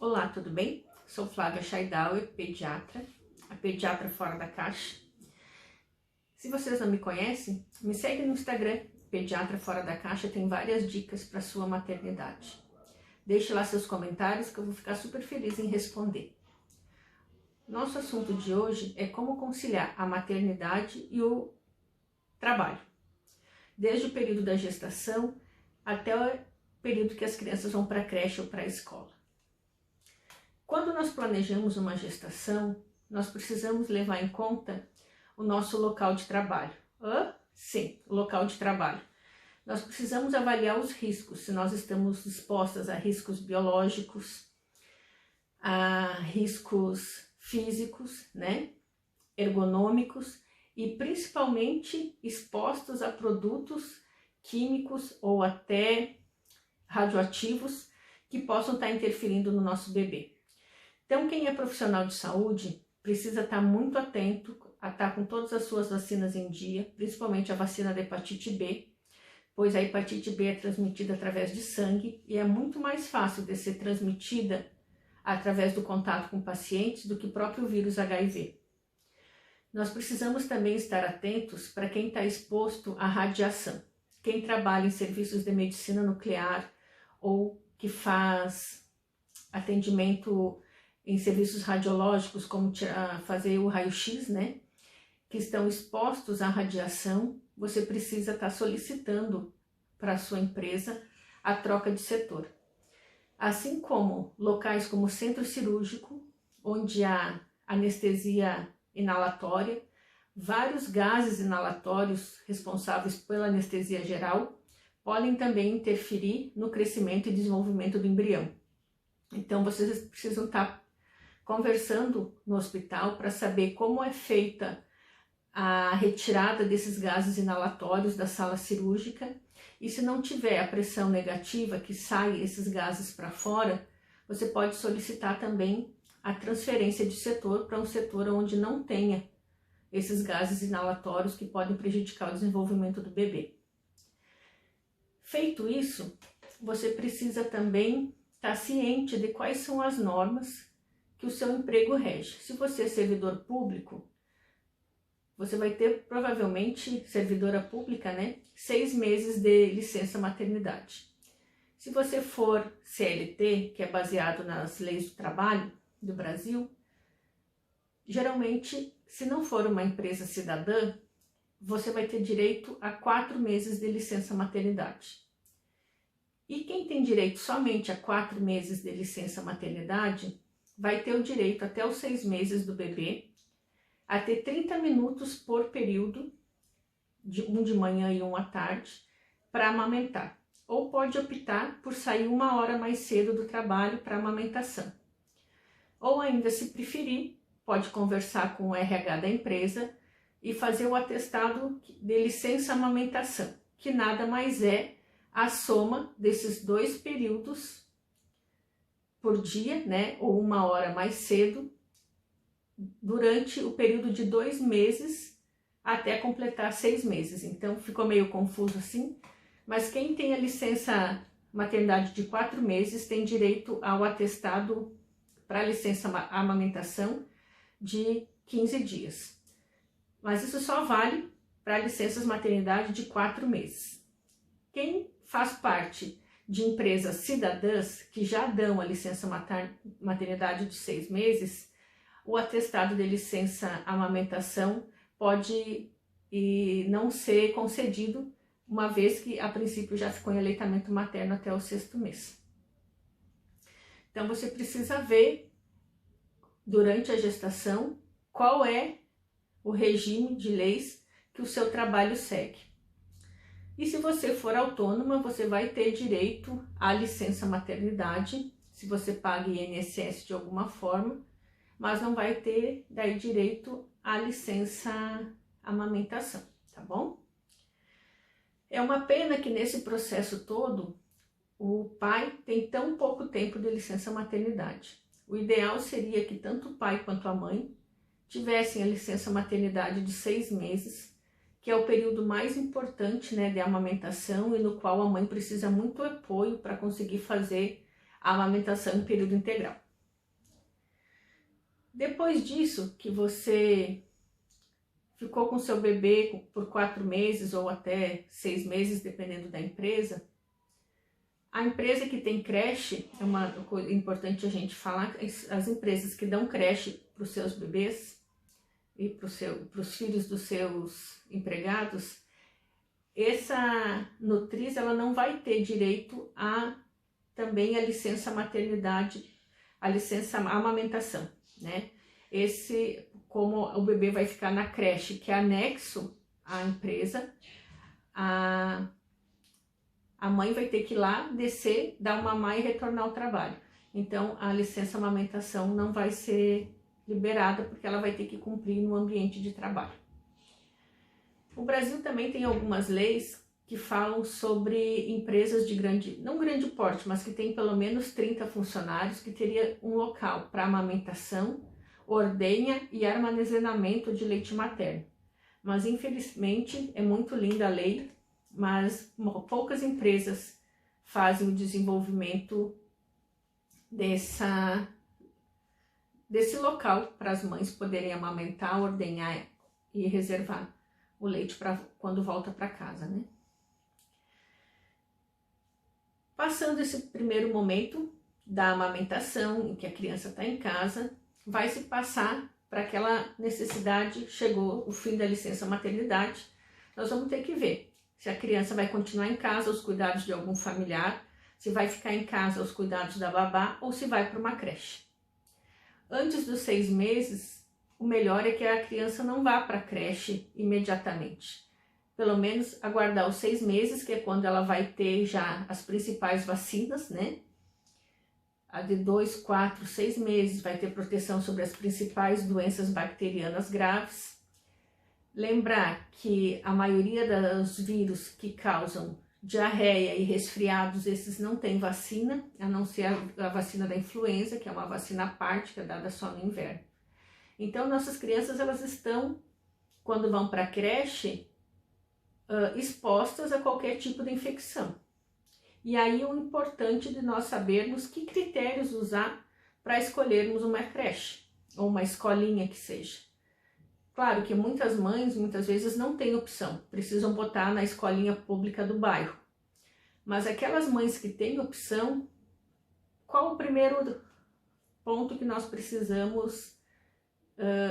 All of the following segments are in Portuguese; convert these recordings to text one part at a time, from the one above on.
Olá, tudo bem? Sou Flávia Scheidauer, pediatra, a pediatra fora da caixa. Se vocês não me conhecem, me segue no Instagram, Pediatra Fora da Caixa, tem várias dicas para sua maternidade. Deixe lá seus comentários que eu vou ficar super feliz em responder. Nosso assunto de hoje é como conciliar a maternidade e o trabalho, desde o período da gestação até o período que as crianças vão para a creche ou para a escola. Quando nós planejamos uma gestação, nós precisamos levar em conta o nosso local de trabalho. Sim, o local de trabalho. Nós precisamos avaliar os riscos, se nós estamos expostas a riscos biológicos, a riscos físicos, ergonômicos e principalmente expostos a produtos químicos ou até radioativos que possam estar interferindo no nosso bebê. Então, quem é profissional de saúde precisa estar muito atento a estar com todas as suas vacinas em dia, principalmente a vacina da hepatite B, pois a hepatite B é transmitida através de sangue e é muito mais fácil de ser transmitida através do contato com pacientes do que o próprio vírus HIV. Nós precisamos também estar atentos para quem está exposto à radiação. Quem trabalha em serviços de medicina nuclear ou que faz atendimento em serviços radiológicos, como fazer o raio-x, que estão expostos à radiação, você precisa estar solicitando para a sua empresa a troca de setor. Assim como locais como o centro cirúrgico, onde há anestesia inalatória, vários gases inalatórios responsáveis pela anestesia geral podem também interferir no crescimento e desenvolvimento do embrião. Então, vocês precisam estar conversando no hospital para saber como é feita a retirada desses gases inalatórios da sala cirúrgica, e se não tiver a pressão negativa que sai esses gases para fora, você pode solicitar também a transferência de setor para um setor onde não tenha esses gases inalatórios que podem prejudicar o desenvolvimento do bebê. Feito isso, você precisa também estar ciente de quais são as normas que o seu emprego rege. Se você é servidor público, você vai ter provavelmente, servidora pública, 6 meses de licença maternidade. Se você for CLT, que é baseado nas leis do trabalho do Brasil, geralmente, se não for uma empresa cidadã, você vai ter direito a 4 meses de licença maternidade. E quem tem direito somente a 4 meses de licença maternidade, vai ter o direito até os 6 meses do bebê a ter 30 minutos por período, um de manhã e um à tarde, para amamentar. Ou pode optar por sair 1 hora mais cedo do trabalho para amamentação. Ou ainda, se preferir, pode conversar com o RH da empresa e fazer o atestado de licença amamentação, que nada mais é a soma desses 2 períodos por dia, ou 1 hora mais cedo, durante o período de 2 meses até completar 6 meses. Então, ficou meio confuso assim, mas quem tem a licença maternidade de 4 meses tem direito ao atestado para licença amamentação de 15 dias. Mas isso só vale para licenças maternidade de 4 meses. Quem faz parte de empresas cidadãs que já dão a licença maternidade de 6 meses, o atestado de licença amamentação pode não ser concedido, uma vez que a princípio já ficou em aleitamento materno até o 6º mês. Então você precisa ver durante a gestação qual é o regime de leis que o seu trabalho segue. E se você for autônoma, você vai ter direito à licença maternidade, se você paga INSS de alguma forma, mas não vai ter daí direito à licença amamentação, tá bom? É uma pena que nesse processo todo, o pai tem tão pouco tempo de licença maternidade. O ideal seria que tanto o pai quanto a mãe tivessem a licença maternidade de 6 meses, que é o período mais importante de amamentação e no qual a mãe precisa muito apoio para conseguir fazer a amamentação em período integral. Depois disso, que você ficou com seu bebê por 4 meses ou até 6 meses, dependendo da empresa, a empresa que tem creche, é uma coisa importante a gente falar, as empresas que dão creche para os seus bebês e para os filhos dos seus empregados, essa nutriz ela não vai ter direito a também a licença maternidade, a licença amamentação, né? Como o bebê vai ficar na creche, que é anexo à empresa, a mãe vai ter que ir lá, descer, dar uma mamar e retornar ao trabalho. Então, a licença amamentação não vai ser liberada, porque ela vai ter que cumprir no ambiente de trabalho. O Brasil também tem algumas leis que falam sobre empresas de não grande porte, mas que tem pelo menos 30 funcionários, que teria um local para amamentação, ordenha e armazenamento de leite materno. Mas infelizmente é muito linda a lei, mas poucas empresas fazem o desenvolvimento desse local para as mães poderem amamentar, ordenhar e reservar o leite para quando volta para casa, né? Passando esse primeiro momento da amamentação, em que a criança está em casa, vai se passar para aquela necessidade, chegou o fim da licença maternidade, nós vamos ter que ver se a criança vai continuar em casa, os cuidados de algum familiar, se vai ficar em casa, os cuidados da babá, ou se vai para uma creche. Antes dos 6 meses, o melhor é que a criança não vá para a creche imediatamente. Pelo menos aguardar os 6 meses, que é quando ela vai ter já as principais vacinas, né? A de 2, 4, 6 meses vai ter proteção sobre as principais doenças bacterianas graves. Lembrar que a maioria dos vírus que causam diarreia e resfriados, esses não tem vacina, a não ser a vacina da influenza, que é uma vacina à parte, que é dada só no inverno. Então, nossas crianças, elas estão, quando vão para a creche, expostas a qualquer tipo de infecção. E aí o importante de nós sabermos que critérios usar para escolhermos uma creche, ou uma escolinha que seja. Claro que muitas mães, muitas vezes, não têm opção, precisam botar na escolinha pública do bairro. Mas aquelas mães que têm opção, qual o primeiro ponto que nós precisamos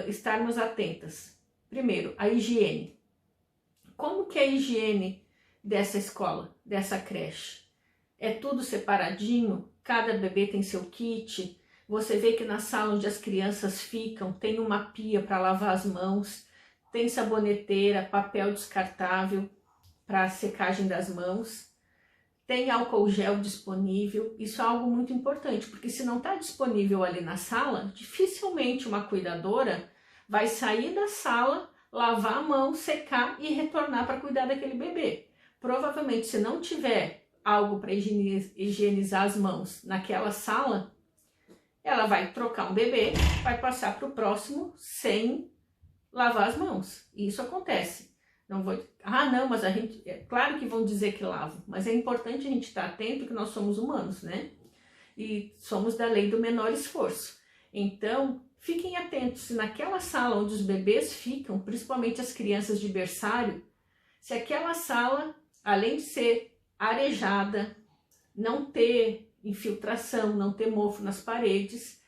estarmos atentas? Primeiro, a higiene. Como que é a higiene dessa escola, dessa creche? É tudo separadinho? Cada bebê tem seu kit? Você vê que na sala onde as crianças ficam tem uma pia para lavar as mãos, tem saboneteira, papel descartável para secagem das mãos, tem álcool gel disponível. Isso é algo muito importante, porque se não está disponível ali na sala, dificilmente uma cuidadora vai sair da sala, lavar a mão, secar e retornar para cuidar daquele bebê. Provavelmente, se não tiver algo para higienizar as mãos naquela sala, ela vai trocar um bebê, vai passar para o próximo sem lavar as mãos. E isso acontece. Não vou, não, mas a gente, é claro que vão dizer que lavam, mas é importante a gente estar atento que nós somos humanos, né? E somos da lei do menor esforço. Então, fiquem atentos se naquela sala onde os bebês ficam, principalmente as crianças de berçário, se aquela sala, além de ser arejada, não ter infiltração, não ter mofo nas paredes,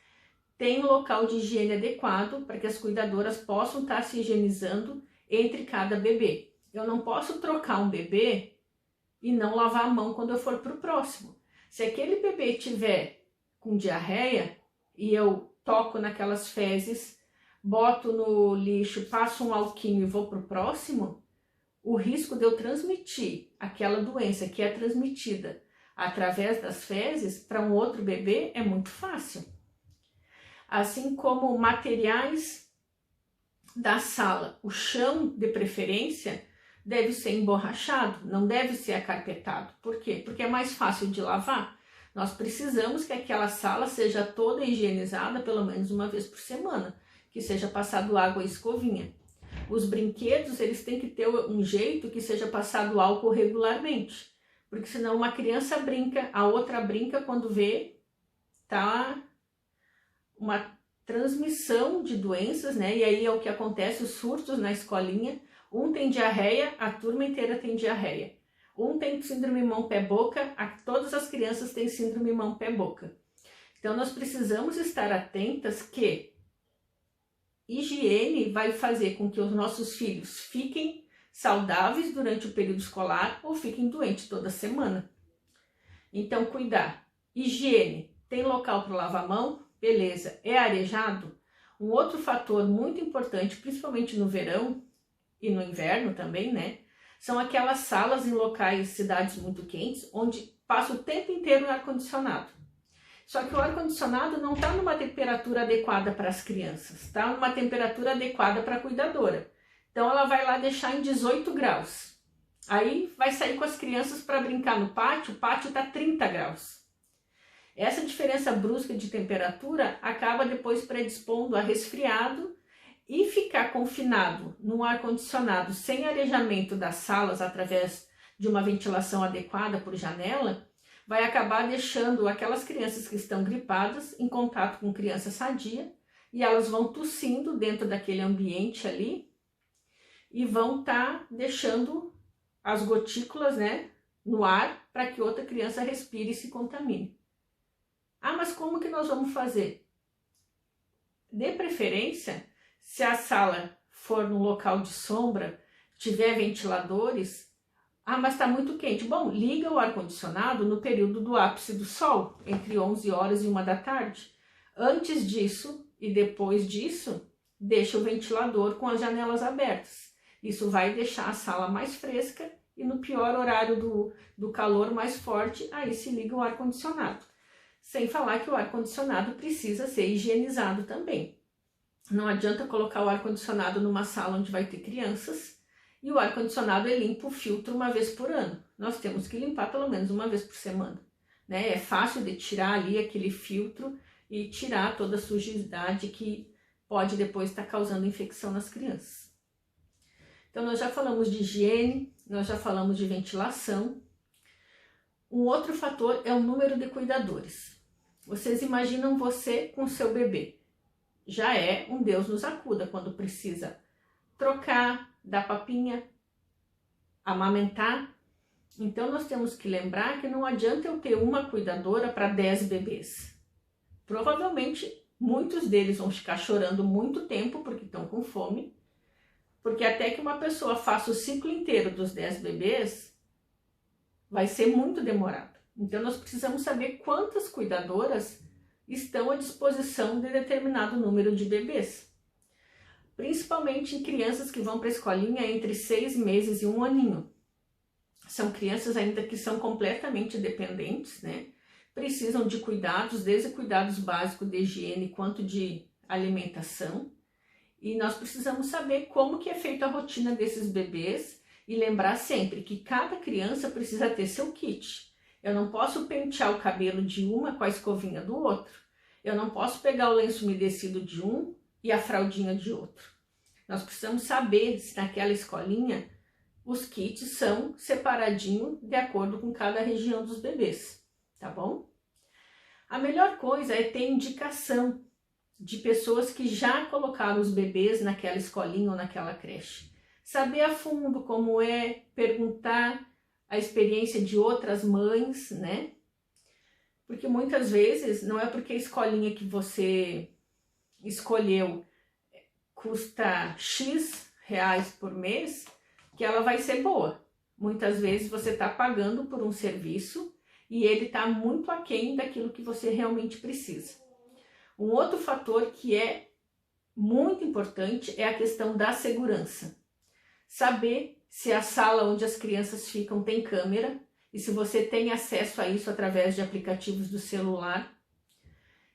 tem um local de higiene adequado para que as cuidadoras possam estar se higienizando entre cada bebê. Eu não posso trocar um bebê e não lavar a mão quando eu for para o próximo. Se aquele bebê tiver com diarreia e eu toco naquelas fezes, boto no lixo, passo um alquinho e vou para o próximo, o risco de eu transmitir aquela doença que é transmitida através das fezes para um outro bebê é muito fácil. Assim como materiais da sala, o chão de preferência deve ser emborrachado, não deve ser acarpetado. Por quê? Porque é mais fácil de lavar. Nós precisamos que aquela sala seja toda higienizada pelo menos uma vez por semana, que seja passado água e escovinha. Os brinquedos, eles têm que ter um jeito que seja passado álcool regularmente. Porque senão uma criança brinca, a outra brinca, quando vê, tá transmissão de doenças, né? E aí é o que acontece, os surtos na escolinha. Um tem diarreia, a turma inteira tem diarreia. Um tem síndrome mão-pé-boca, todas as crianças têm síndrome mão-pé-boca. Então, nós precisamos estar atentas que higiene vai fazer com que os nossos filhos fiquem saudáveis durante o período escolar ou fiquem doentes toda semana. Então, cuidar. Higiene. Tem local para lavar a mão? Beleza. É arejado? Um outro fator muito importante, principalmente no verão e no inverno também, né? São aquelas salas em locais, cidades muito quentes, onde passa o tempo inteiro o ar-condicionado. Só que o ar-condicionado não está numa temperatura adequada para as crianças, está numa temperatura adequada para a cuidadora. Então ela vai lá deixar em 18 graus. Aí vai sair com as crianças para brincar no pátio, o pátio está 30 graus. Essa diferença brusca de temperatura acaba depois predispondo a resfriado e ficar confinado num ar-condicionado sem arejamento das salas através de uma ventilação adequada por janela, vai acabar deixando aquelas crianças que estão gripadas em contato com criança sadia e elas vão tossindo dentro daquele ambiente ali e vão estar deixando as gotículas, né, no ar para que outra criança respire e se contamine. Ah, mas como que nós vamos fazer? De preferência, se a sala for num local de sombra, tiver ventiladores, ah, mas está muito quente. Bom, liga o ar-condicionado no período do ápice do sol, entre 11 horas e 1 da tarde. Antes disso e depois disso, deixa o ventilador com as janelas abertas. Isso vai deixar a sala mais fresca e no pior horário do calor mais forte, aí se liga o ar-condicionado. Sem falar que o ar-condicionado precisa ser higienizado também. Não adianta colocar o ar-condicionado numa sala onde vai ter crianças e o ar-condicionado é limpo o filtro uma vez por ano. Nós temos que limpar pelo menos uma vez por semana, né? É fácil de tirar ali aquele filtro e tirar toda a sujidade que pode depois estar causando infecção nas crianças. Então, nós já falamos de higiene, nós já falamos de ventilação. Um outro fator é o número de cuidadores. Vocês imaginam você com seu bebê. Já é um Deus nos acuda quando precisa trocar, dar papinha, amamentar. Então, nós temos que lembrar que não adianta eu ter uma cuidadora para 10 bebês. Provavelmente, muitos deles vão ficar chorando muito tempo porque estão com fome, porque até que uma pessoa faça o ciclo inteiro dos 10 bebês, vai ser muito demorado. Então, nós precisamos saber quantas cuidadoras estão à disposição de determinado número de bebês. Principalmente em crianças que vão para a escolinha entre 6 meses e 1 aninho. São crianças ainda que são completamente dependentes, né? Precisam de cuidados, desde cuidados básicos de higiene quanto de alimentação. E nós precisamos saber como que é feita a rotina desses bebês e lembrar sempre que cada criança precisa ter seu kit. Eu não posso pentear o cabelo de uma com a escovinha do outro. Eu não posso pegar o lenço umedecido de um e a fraldinha de outro. Nós precisamos saber se naquela escolinha os kits são separadinhos de acordo com cada região dos bebês, tá bom? A melhor coisa é ter indicação de pessoas que já colocaram os bebês naquela escolinha ou naquela creche. Saber a fundo como é, perguntar a experiência de outras mães, né? Porque muitas vezes não é porque a escolinha que você escolheu custa X reais por mês que ela vai ser boa. Muitas vezes você está pagando por um serviço e ele está muito aquém daquilo que você realmente precisa. Um outro fator que é muito importante é a questão da segurança. Saber se a sala onde as crianças ficam tem câmera e se você tem acesso a isso através de aplicativos do celular.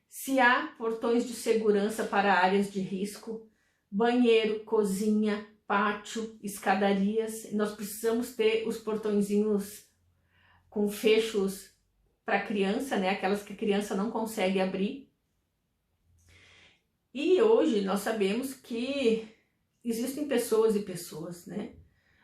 Se há portões de segurança para áreas de risco, banheiro, cozinha, pátio, escadarias. Nós precisamos ter os portõezinhos com fechos para criança, né? Aquelas que a criança não consegue abrir. E hoje nós sabemos que existem pessoas e pessoas, né?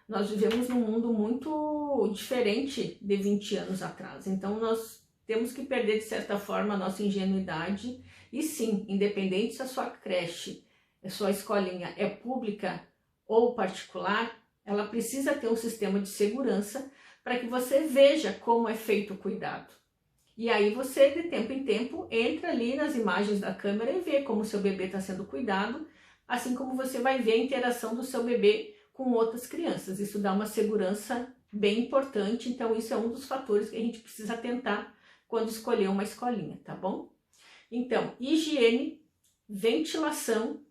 Nós vivemos num mundo muito diferente de 20 anos atrás. Então nós temos que perder, de certa forma, a nossa ingenuidade. E sim, independente se a sua creche, a sua escolinha é pública ou particular, ela precisa ter um sistema de segurança para que você veja como é feito o cuidado. E aí você, de tempo em tempo, entra ali nas imagens da câmera e vê como o seu bebê está sendo cuidado, assim como você vai ver a interação do seu bebê com outras crianças. Isso dá uma segurança bem importante, então isso é um dos fatores que a gente precisa atentar quando escolher uma escolinha, tá bom? Então, higiene, ventilação,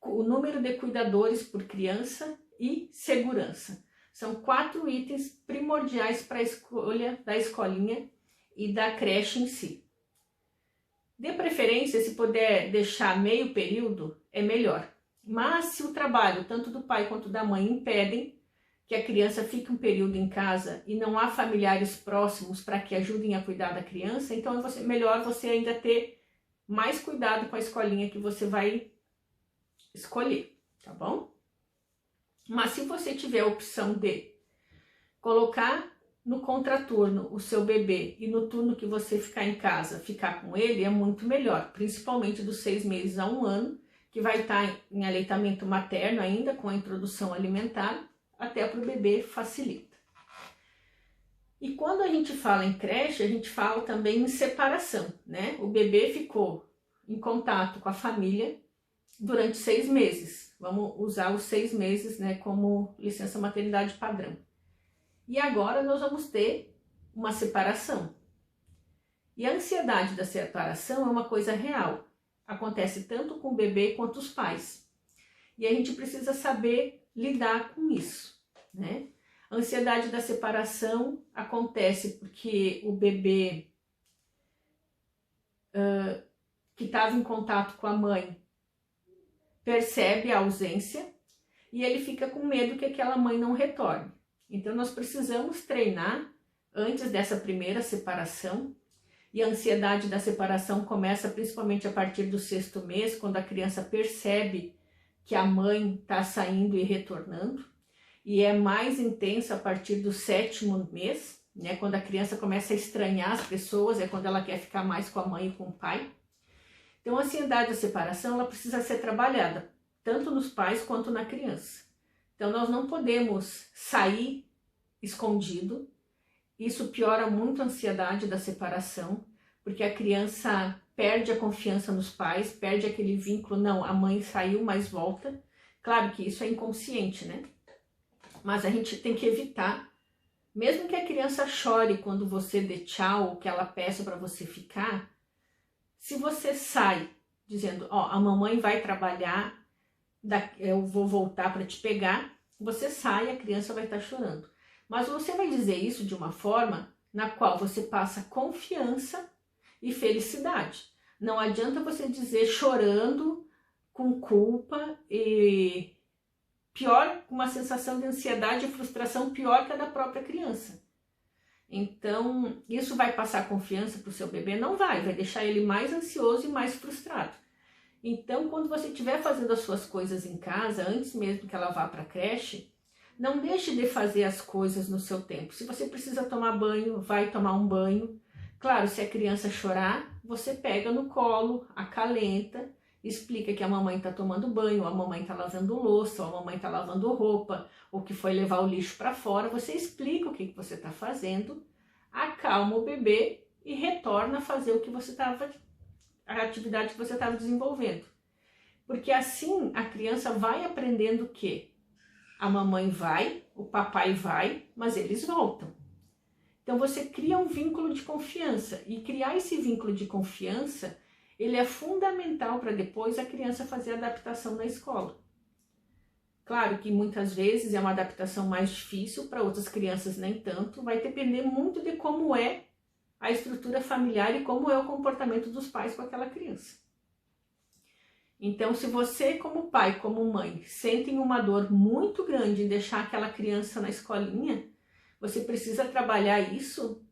o número de cuidadores por criança e segurança. São 4 itens primordiais para a escolha da escolinha e da creche em si. De preferência, se puder deixar meio período, é melhor. Mas se o trabalho, tanto do pai quanto da mãe, impedem que a criança fique um período em casa e não há familiares próximos para que ajudem a cuidar da criança, então é melhor você ainda ter mais cuidado com a escolinha que você vai escolher, tá bom? Mas se você tiver a opção de colocar no contraturno o seu bebê e no turno que você ficar em casa, ficar com ele, é muito melhor, principalmente dos 6 meses a 1 ano, que vai estar em aleitamento materno ainda, com a introdução alimentar, até para o bebê facilita. E quando a gente fala em creche, a gente fala também em separação, né? O bebê ficou em contato com a família durante 6 meses. Vamos usar os 6 meses, né, como licença maternidade padrão. E agora nós vamos ter uma separação. E a ansiedade da separação é uma coisa real. Acontece tanto com o bebê quanto os pais. E a gente precisa saber lidar com isso, né? A ansiedade da separação acontece porque o bebê que estava em contato com a mãe percebe a ausência e ele fica com medo que aquela mãe não retorne. Então nós precisamos treinar antes dessa primeira separação, e a ansiedade da separação começa principalmente a partir do 6º mês, quando a criança percebe que a mãe está saindo e retornando, e é mais intensa a partir do 7º mês, né, quando a criança começa a estranhar as pessoas, é quando ela quer ficar mais com a mãe e com o pai. Então a ansiedade da separação, ela precisa ser trabalhada, tanto nos pais quanto na criança. Então nós não podemos sair escondido, isso piora muito a ansiedade da separação, porque a criança perde a confiança nos pais, perde aquele vínculo, não, a mãe saiu, mas volta. Claro que isso é inconsciente, né? Mas a gente tem que evitar, mesmo que a criança chore quando você dê tchau, que ela peça para você ficar, se você sai dizendo, ó, a mamãe vai trabalhar, eu vou voltar para te pegar, você sai, a criança vai estar chorando. Mas você vai dizer isso de uma forma na qual você passa confiança e felicidade. Não adianta você dizer chorando, com culpa e pior, com uma sensação de ansiedade e frustração pior que a da própria criança. Então, isso vai passar confiança para o seu bebê? Não vai deixar ele mais ansioso e mais frustrado. Então, quando você estiver fazendo as suas coisas em casa, antes mesmo que ela vá para a creche, não deixe de fazer as coisas no seu tempo. Se você precisa tomar banho, vai tomar um banho. Claro, se a criança chorar, você pega no colo, acalenta, explica que a mamãe está tomando banho, a mamãe está lavando louça, ou a mamãe está lavando roupa, ou que foi levar o lixo para fora. Você explica o que você está fazendo, acalma o bebê e retorna a fazer o que você estava, a atividade que você estava desenvolvendo. Porque assim a criança vai aprendendo que a mamãe vai, o papai vai, mas eles voltam. Então você cria um vínculo de confiança, e criar esse vínculo de confiança, ele é fundamental para depois a criança fazer a adaptação na escola. Claro que muitas vezes é uma adaptação mais difícil, para outras crianças nem tanto, vai depender muito de como é a estrutura familiar e como é o comportamento dos pais com aquela criança. Então, se você, como pai, como mãe, sentem uma dor muito grande em deixar aquela criança na escolinha, você precisa trabalhar isso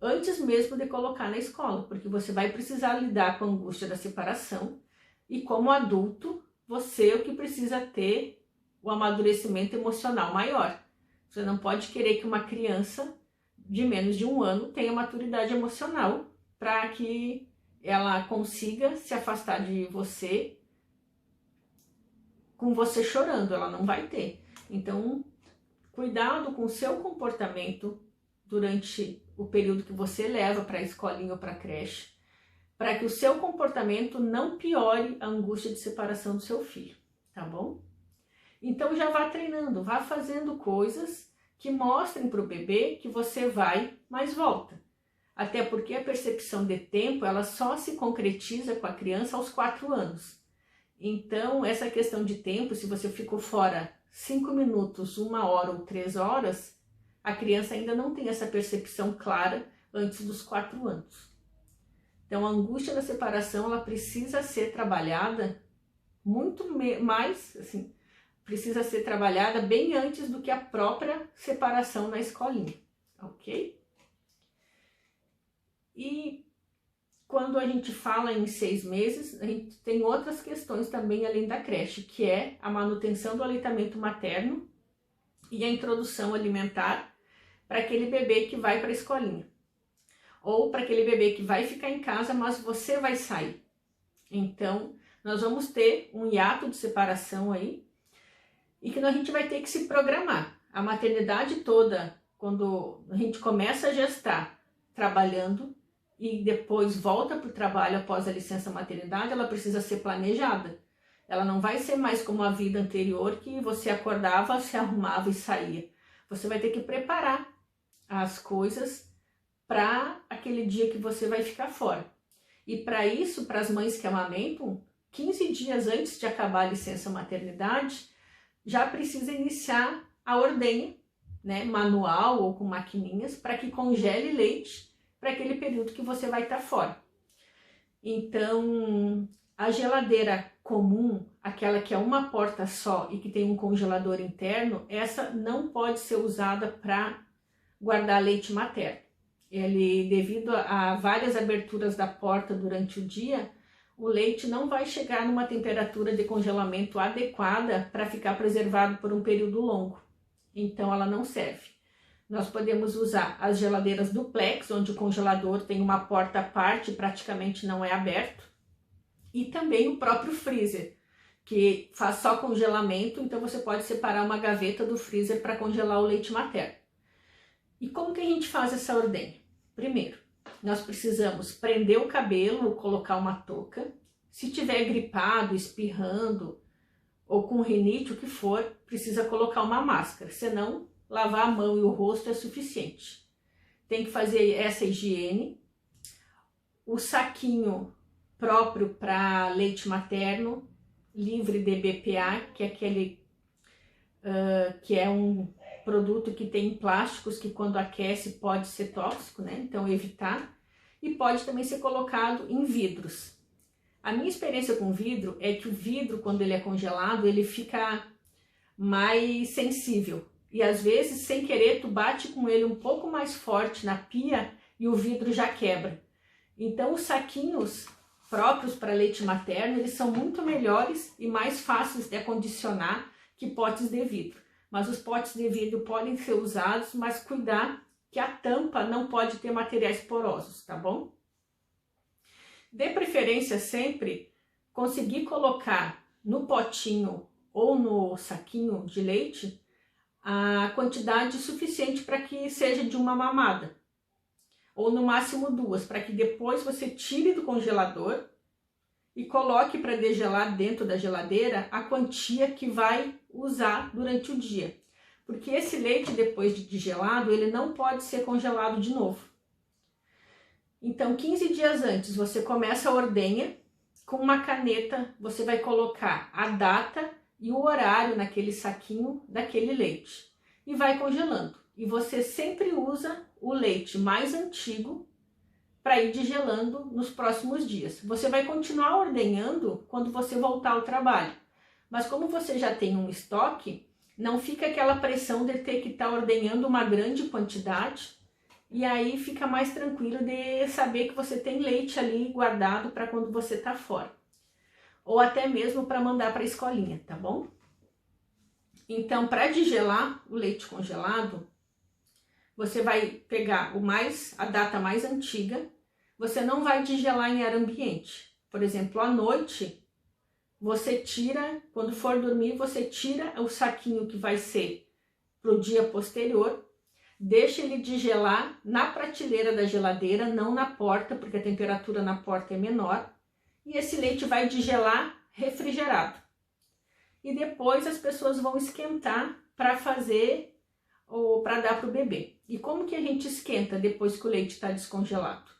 antes mesmo de colocar na escola, porque você vai precisar lidar com a angústia da separação, e como adulto, você é o que precisa ter o amadurecimento emocional maior. Você não pode querer que uma criança de menos de 1 ano tenha maturidade emocional para que ela consiga se afastar de você com você chorando, ela não vai ter. Então, cuidado com o seu comportamento durante o período que você leva para a escolinha ou para a creche, para que o seu comportamento não piore a angústia de separação do seu filho, tá bom? Então já vá treinando, vá fazendo coisas que mostrem para o bebê que você vai, mas volta. Até porque a percepção de tempo, ela só se concretiza com a criança aos 4 anos. Então, essa questão de tempo, se você ficou fora 5 minutos, 1 hora ou 3 horas, a criança ainda não tem essa percepção clara antes dos 4 anos. Então, a angústia da separação, ela precisa ser trabalhada muito mais, assim, precisa ser trabalhada bem antes do que a própria separação na escolinha, ok? E quando a gente fala em 6 meses, a gente tem outras questões também além da creche, que é a manutenção do aleitamento materno e a introdução alimentar para aquele bebê que vai para a escolinha. Ou para aquele bebê que vai ficar em casa, mas você vai sair. Então, nós vamos ter um hiato de separação aí e que a gente vai ter que se programar. A maternidade toda, quando a gente começa a gestar trabalhando e depois volta para o trabalho após a licença maternidade, ela precisa ser planejada. Ela não vai ser mais como a vida anterior, que você acordava, se arrumava e saía. Você vai ter que preparar as coisas para aquele dia que você vai ficar fora. E para isso, para as mães que amamentam, 15 dias antes de acabar a licença maternidade, já precisa iniciar a ordenha, né, manual ou com maquininhas, para que congele leite para aquele período que você vai estar fora. Então, a geladeira comum, aquela que é uma porta só e que tem um congelador interno, essa não pode ser usada para guardar leite materno. Ele, devido a várias aberturas da porta durante o dia, o leite não vai chegar numa temperatura de congelamento adequada para ficar preservado por um período longo. Então, ela não serve. Nós podemos usar as geladeiras duplex, onde o congelador tem uma porta à parte, praticamente não é aberto. E também o próprio freezer, que faz só congelamento, então você pode separar uma gaveta do freezer para congelar o leite materno. E como que a gente faz essa ordenha? Primeiro, nós precisamos prender o cabelo ou colocar uma touca. Se tiver gripado, espirrando ou com rinite, o que for, precisa colocar uma máscara, senão lavar a mão e o rosto é suficiente. Tem que fazer essa higiene. O saquinho próprio para leite materno, livre de BPA, que é aquele que é um produto que tem plásticos que quando aquece pode ser tóxico, né? Então evitar. E pode também ser colocado em vidros. A minha experiência com vidro é que o vidro, quando ele é congelado, ele fica mais sensível. E às vezes, sem querer, tu bate com ele um pouco mais forte na pia e o vidro já quebra. Então, os saquinhos próprios para leite materno, eles são muito melhores e mais fáceis de acondicionar que potes de vidro. Mas os potes de vidro podem ser usados, mas cuidar que a tampa não pode ter materiais porosos, tá bom? De preferência sempre conseguir colocar no potinho ou no saquinho de leite a quantidade suficiente para que seja de uma mamada, ou no máximo 2, para que depois você tire do congelador e coloque para degelar dentro da geladeira a quantia que vai usar durante o dia. Porque esse leite, depois de degelado, ele não pode ser congelado de novo. Então, 15 dias antes, você começa a ordenha, com uma caneta você vai colocar a data e o horário naquele saquinho daquele leite e vai congelando. E você sempre usa o leite mais antigo para ir degelando nos próximos dias. Você vai continuar ordenhando quando você voltar ao trabalho, mas como você já tem um estoque, não fica aquela pressão de ter que estar ordenhando uma grande quantidade e aí fica mais tranquilo de saber que você tem leite ali guardado para quando você está fora. Ou até mesmo para mandar para a escolinha, tá bom? Então, para degelar o leite congelado, você vai pegar a data mais antiga, você não vai digelar em ar ambiente. Por exemplo, à noite, você tira, quando for dormir, você tira o saquinho que vai ser para o dia posterior, deixa ele digelar na prateleira da geladeira, não na porta, porque a temperatura na porta é menor, e esse leite vai digelar refrigerado. E depois as pessoas vão esquentar para fazer ou para dar para o bebê. E como que a gente esquenta depois que o leite está descongelado?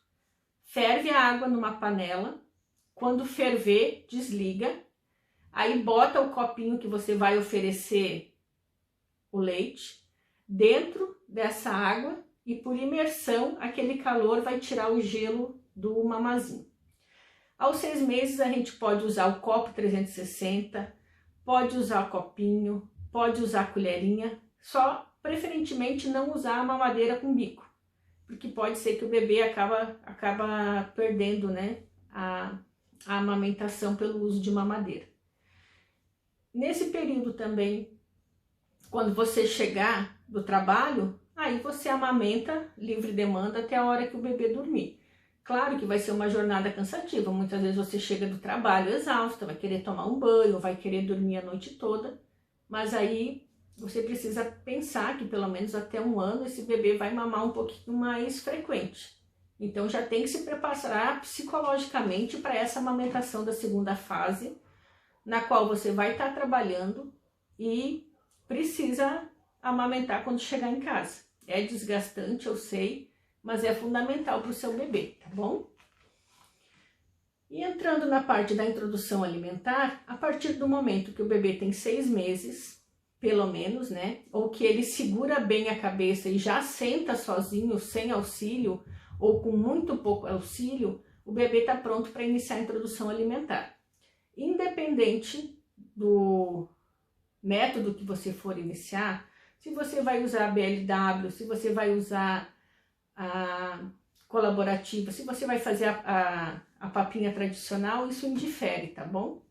Ferve a água numa panela, quando ferver, desliga, aí bota o copinho que você vai oferecer o leite dentro dessa água e por imersão aquele calor vai tirar o gelo do mamazinho. Aos 6 meses a gente pode usar o copo 360, pode usar o copinho, pode usar a colherinha, só preferentemente não usar a mamadeira com bico, porque pode ser que o bebê acaba perdendo, né, a amamentação pelo uso de mamadeira. Nesse período também, quando você chegar do trabalho, aí você amamenta livre demanda até a hora que o bebê dormir. Claro que vai ser uma jornada cansativa, muitas vezes você chega do trabalho exausta, vai querer tomar um banho, vai querer dormir a noite toda, mas aí você precisa pensar que pelo menos até 1 ano esse bebê vai mamar um pouquinho mais frequente. Então já tem que se preparar psicologicamente para essa amamentação da segunda fase, na qual você vai estar trabalhando e precisa amamentar quando chegar em casa. É desgastante, eu sei, mas é fundamental para o seu bebê, tá bom? E entrando na parte da introdução alimentar, a partir do momento que o bebê tem 6 meses, pelo menos, né? Ou que ele segura bem a cabeça e já senta sozinho, sem auxílio, ou com muito pouco auxílio, o bebê está pronto para iniciar a introdução alimentar. Independente do método que você for iniciar, se você vai usar a BLW, se você vai usar a colaborativa, se você vai fazer a papinha tradicional, isso indifere, tá bom?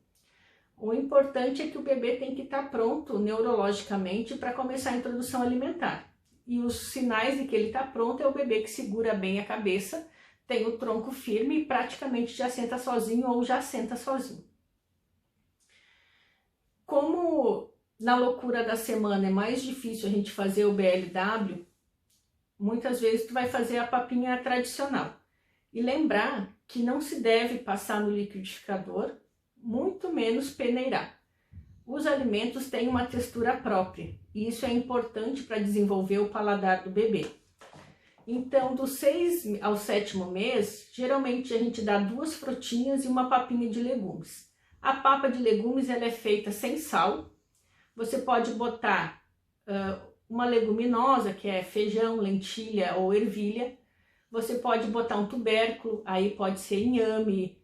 O importante é que o bebê tem que estar pronto neurologicamente para começar a introdução alimentar. E os sinais de que ele está pronto é o bebê que segura bem a cabeça, tem o tronco firme e praticamente já senta sozinho ou já senta sozinho. Como na loucura da semana é mais difícil a gente fazer o BLW, muitas vezes tu vai fazer a papinha tradicional. E lembrar que não se deve passar no liquidificador, muito menos peneirar. Os alimentos têm uma textura própria e isso é importante para desenvolver o paladar do bebê. Então, do 6 ao 7º mês, geralmente a gente dá 2 frutinhas e uma papinha de legumes. A papa de legumes ela é feita sem sal. Você pode botar uma leguminosa, que é feijão, lentilha ou ervilha. Você pode botar um tubérculo, aí pode ser inhame,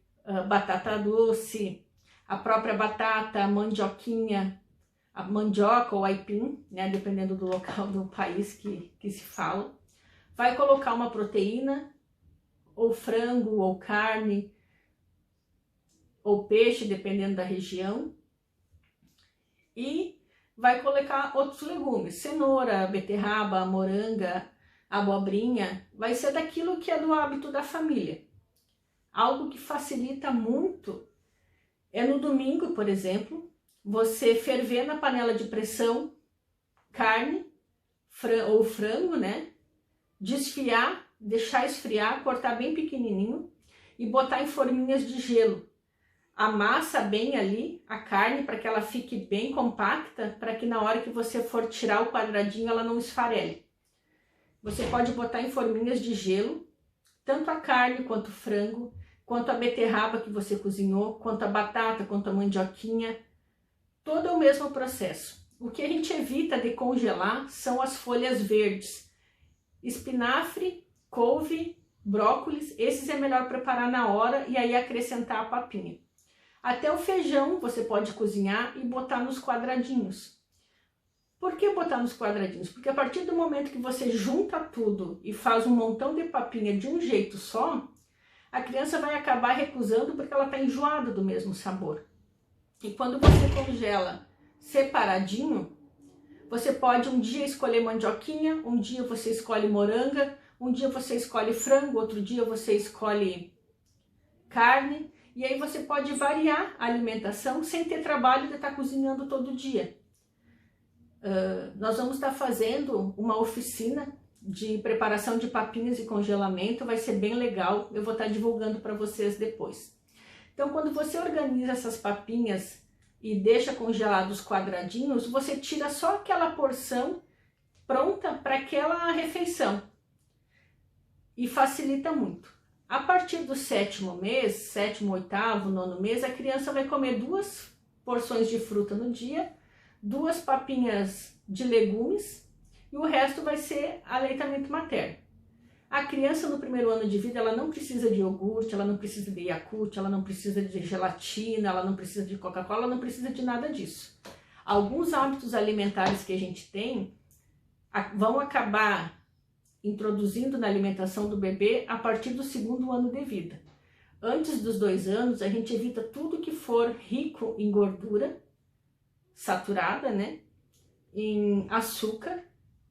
batata doce, a própria batata, a mandioquinha, a mandioca ou aipim, né, dependendo do local do país que se fala. Vai colocar uma proteína, ou frango, ou carne, ou peixe, dependendo da região. E vai colocar outros legumes, cenoura, beterraba, moranga, abobrinha. Vai ser daquilo que é do hábito da família. Algo que facilita muito é no domingo, por exemplo, você ferver na panela de pressão carne ou frango, né? Desfiar, deixar esfriar, cortar bem pequenininho e botar em forminhas de gelo. Amassa bem ali a carne para que ela fique bem compacta, para que na hora que você for tirar o quadradinho ela não esfarele. Você pode botar em forminhas de gelo, tanto a carne quanto o frango, quanto a beterraba que você cozinhou, quanto a batata, quanto a mandioquinha, todo é o mesmo processo. O que a gente evita de congelar são as folhas verdes. Espinafre, couve, brócolis, esses é melhor preparar na hora e aí acrescentar a papinha. Até o feijão você pode cozinhar e botar nos quadradinhos. Por que botar nos quadradinhos? Porque a partir do momento que você junta tudo e faz um montão de papinha de um jeito só, a criança vai acabar recusando porque ela está enjoada do mesmo sabor. E quando você congela separadinho, Você pode um dia escolher mandioquinha, um dia você escolhe moranga, um dia você escolhe frango, outro dia você escolhe carne. E aí você pode variar a alimentação sem ter trabalho de estar cozinhando todo dia. Nós vamos estar fazendo uma oficina de preparação de papinhas e congelamento, vai ser bem legal, eu vou estar divulgando para vocês depois. Então, quando você organiza essas papinhas e deixa congelados quadradinhos, você tira só aquela porção pronta para aquela refeição e facilita muito. A partir do 7º mês, 7º, 8º, 9º mês, a criança vai comer 2 porções de fruta no dia, 2 papinhas de legumes e o resto vai ser aleitamento materno. A criança no primeiro ano de vida, ela não precisa de iogurte, ela não precisa de Yakult, ela não precisa de gelatina, ela não precisa de Coca-Cola, ela não precisa de nada disso. Alguns hábitos alimentares que a gente tem vão acabar introduzindo na alimentação do bebê a partir do 2º ano de vida. Antes dos 2 anos, a gente evita tudo que for rico em gordura saturada, né, em açúcar,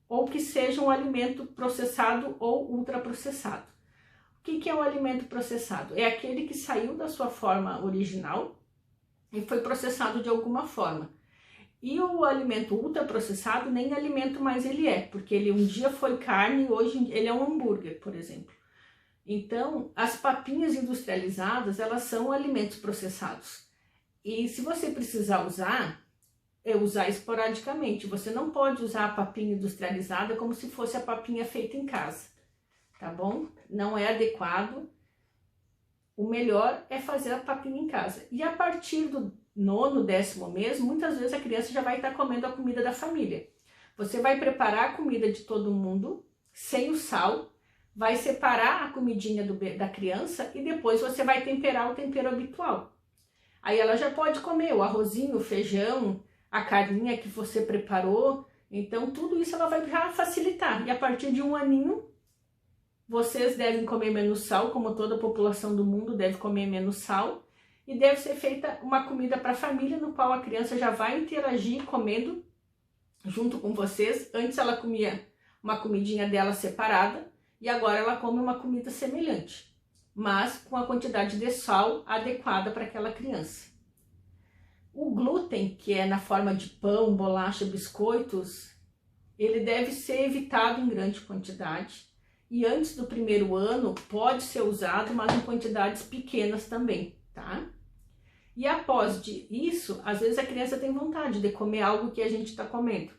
ou que seja um alimento processado ou ultraprocessado. O que é um alimento processado? É aquele que saiu da sua forma original e foi processado de alguma forma. E o alimento ultraprocessado nem alimento mais ele é, porque ele um dia foi carne e hoje ele é um hambúrguer, por exemplo. Então, as papinhas industrializadas, elas são alimentos processados. E se você precisar usar, é usar esporadicamente. Você não pode usar a papinha industrializada como se fosse a papinha feita em casa, tá bom? Não é adequado. O melhor é fazer a papinha em casa. E a partir do 9º, 10º mês, muitas vezes a criança já vai estar comendo a comida da família. Você vai preparar a comida de todo mundo, sem o sal, vai separar a comidinha da criança e depois você vai temperar o tempero habitual. Aí ela já pode comer o arrozinho, o feijão, a carninha que você preparou. Então tudo isso ela vai já facilitar. E a partir de 1 aninho, vocês devem comer menos sal, como toda a população do mundo deve comer menos sal. E deve ser feita uma comida para a família, no qual a criança já vai interagir comendo junto com vocês. Antes ela comia uma comidinha dela separada e agora ela come uma comida semelhante, mas com a quantidade de sal adequada para aquela criança. O glúten, que é na forma de pão, bolacha, biscoitos, ele deve ser evitado em grande quantidade. E antes do 1º ano pode ser usado, mas em quantidades pequenas também, tá? E após isso, às vezes a criança tem vontade de comer algo que a gente está comendo,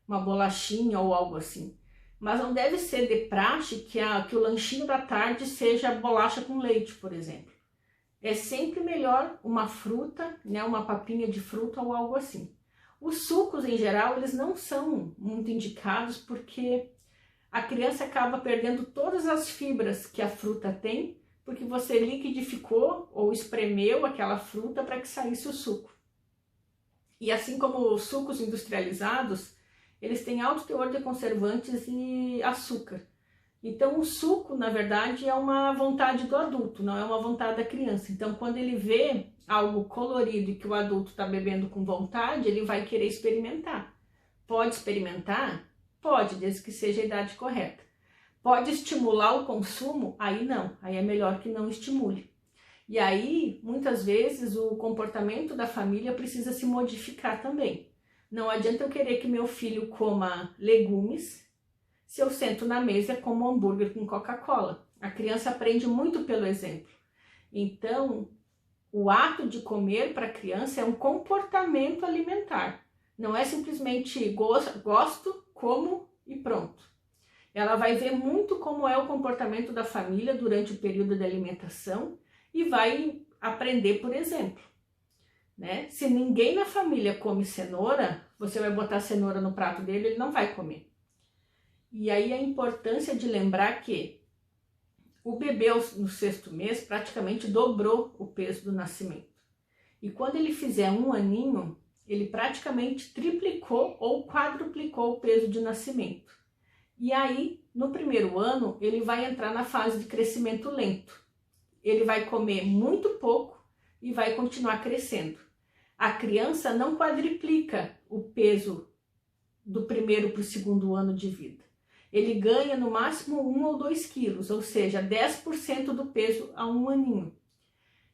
uma bolachinha ou algo assim. Mas não deve ser de praxe que o lanchinho da tarde seja bolacha com leite, por exemplo. É sempre melhor uma fruta, né, uma papinha de fruta ou algo assim. Os sucos, em geral, eles não são muito indicados porque a criança acaba perdendo todas as fibras que a fruta tem, porque você liquidificou ou espremeu aquela fruta para que saísse o suco. E assim como os sucos industrializados, eles têm alto teor de conservantes e açúcar. Então o suco, na verdade, é uma vontade do adulto, não é uma vontade da criança. Então quando ele vê algo colorido e que o adulto está bebendo com vontade, ele vai querer experimentar. Pode experimentar? Pode, desde que seja a idade correta. Pode estimular o consumo? Aí não, aí é melhor que não estimule. E aí, muitas vezes, o comportamento da família precisa se modificar também. Não adianta eu querer que meu filho coma legumes se eu sento na mesa e como hambúrguer com Coca-Cola. A criança aprende muito pelo exemplo. Então, o ato de comer para a criança é um comportamento alimentar. Não é simplesmente gosto, como e pronto. Ela vai ver muito como é o comportamento da família durante o período de alimentação e vai aprender por exemplo, né? Se ninguém na família come cenoura, você vai botar cenoura no prato dele, ele não vai comer. E aí a importância de lembrar que o bebê no 6º mês praticamente dobrou o peso do nascimento. E quando ele fizer 1 aninho, ele praticamente triplicou ou quadruplicou o peso de nascimento. E aí, no 1º ano, ele vai entrar na fase de crescimento lento. Ele vai comer muito pouco e vai continuar crescendo. A criança não quadriplica o peso do primeiro para o segundo ano de vida. Ele ganha no máximo 1 ou 2 quilos, ou seja, 10% do peso a 1 aninho.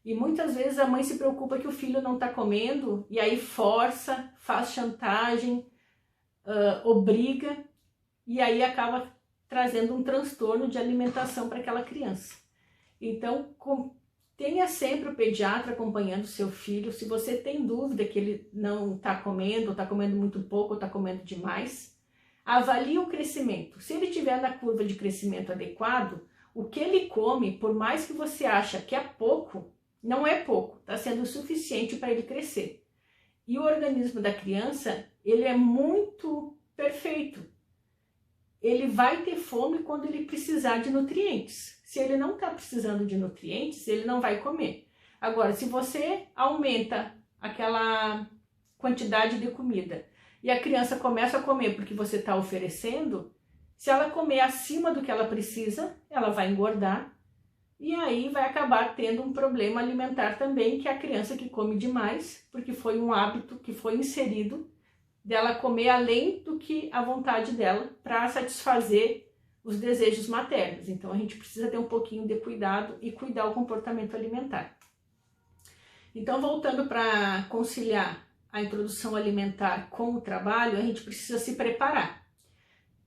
E muitas vezes a mãe se preocupa que o filho não está comendo e aí força, faz chantagem, obriga e aí acaba trazendo um transtorno de alimentação para aquela criança. Então, tenha sempre o pediatra acompanhando o seu filho. Se você tem dúvida que ele não está comendo, ou está comendo muito pouco, ou está comendo demais, avalie o crescimento. Se ele estiver na curva de crescimento adequado, o que ele come, por mais que você acha que é pouco, não é pouco, está sendo o suficiente para ele crescer. E o organismo da criança, ele é muito perfeito. Ele vai ter fome quando ele precisar de nutrientes. Se ele não está precisando de nutrientes, ele não vai comer. Agora, se você aumenta aquela quantidade de comida e a criança começa a comer porque você está oferecendo, se ela comer acima do que ela precisa, ela vai engordar e aí vai acabar tendo um problema alimentar também, que é a criança que come demais, porque foi um hábito que foi inserido dela comer além do que a vontade dela para satisfazer os desejos maternos. Então a gente precisa ter um pouquinho de cuidado e cuidar o comportamento alimentar. Então, voltando para conciliar a introdução alimentar com o trabalho, a gente precisa se preparar.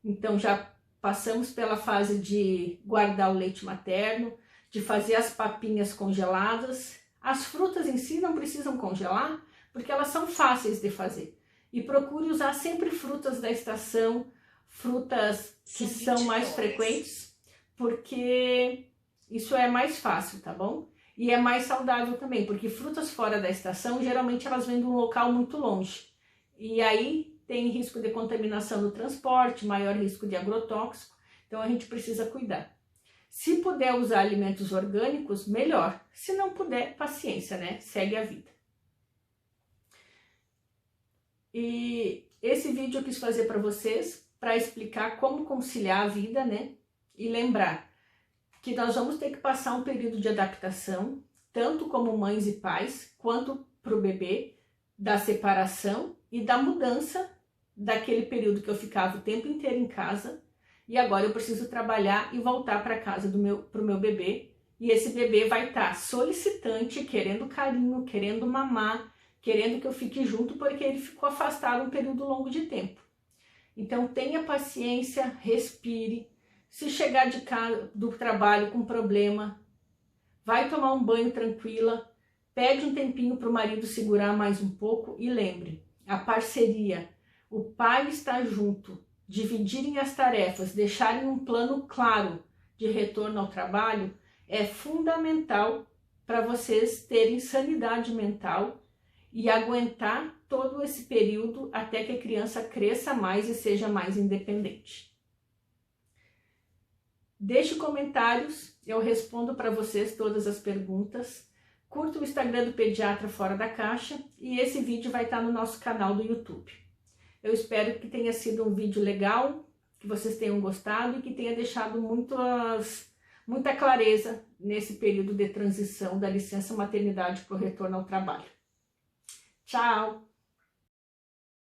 Então já passamos pela fase de guardar o leite materno, de fazer as papinhas congeladas. As frutas em si não precisam congelar, porque elas são fáceis de fazer. E procure usar sempre frutas da estação, frutas que são mais frequentes, porque isso é mais fácil, tá bom? E é mais saudável também, porque frutas fora da estação, geralmente elas vêm de um local muito longe. E aí tem risco de contaminação no transporte, maior risco de agrotóxico, então a gente precisa cuidar. Se puder usar alimentos orgânicos, melhor. Se não puder, paciência, né? Segue a vida. E esse vídeo eu quis fazer para vocês, para explicar como conciliar a vida, né? E lembrar que nós vamos ter que passar um período de adaptação, tanto como mães e pais, quanto para o bebê, da separação e da mudança daquele período que eu ficava o tempo inteiro em casa, e agora eu preciso trabalhar e voltar para casa pro meu bebê, e esse bebê vai estar solicitante, querendo carinho, querendo mamar, querendo que eu fique junto, porque ele ficou afastado um período longo de tempo. Então tenha paciência, respire. Se chegar de casa, do trabalho com problema, vai tomar um banho tranquila, pede um tempinho para o marido segurar mais um pouco e lembre, a parceria, o pai está junto, dividirem as tarefas, deixarem um plano claro de retorno ao trabalho é fundamental para vocês terem sanidade mental e aguentar todo esse período até que a criança cresça mais e seja mais independente. Deixe comentários, eu respondo para vocês todas as perguntas. Curta o Instagram do Pediatra Fora da Caixa e esse vídeo vai estar no nosso canal do YouTube. Eu espero que tenha sido um vídeo legal, que vocês tenham gostado e que tenha deixado muita clareza nesse período de transição da licença maternidade para o retorno ao trabalho. Tchau!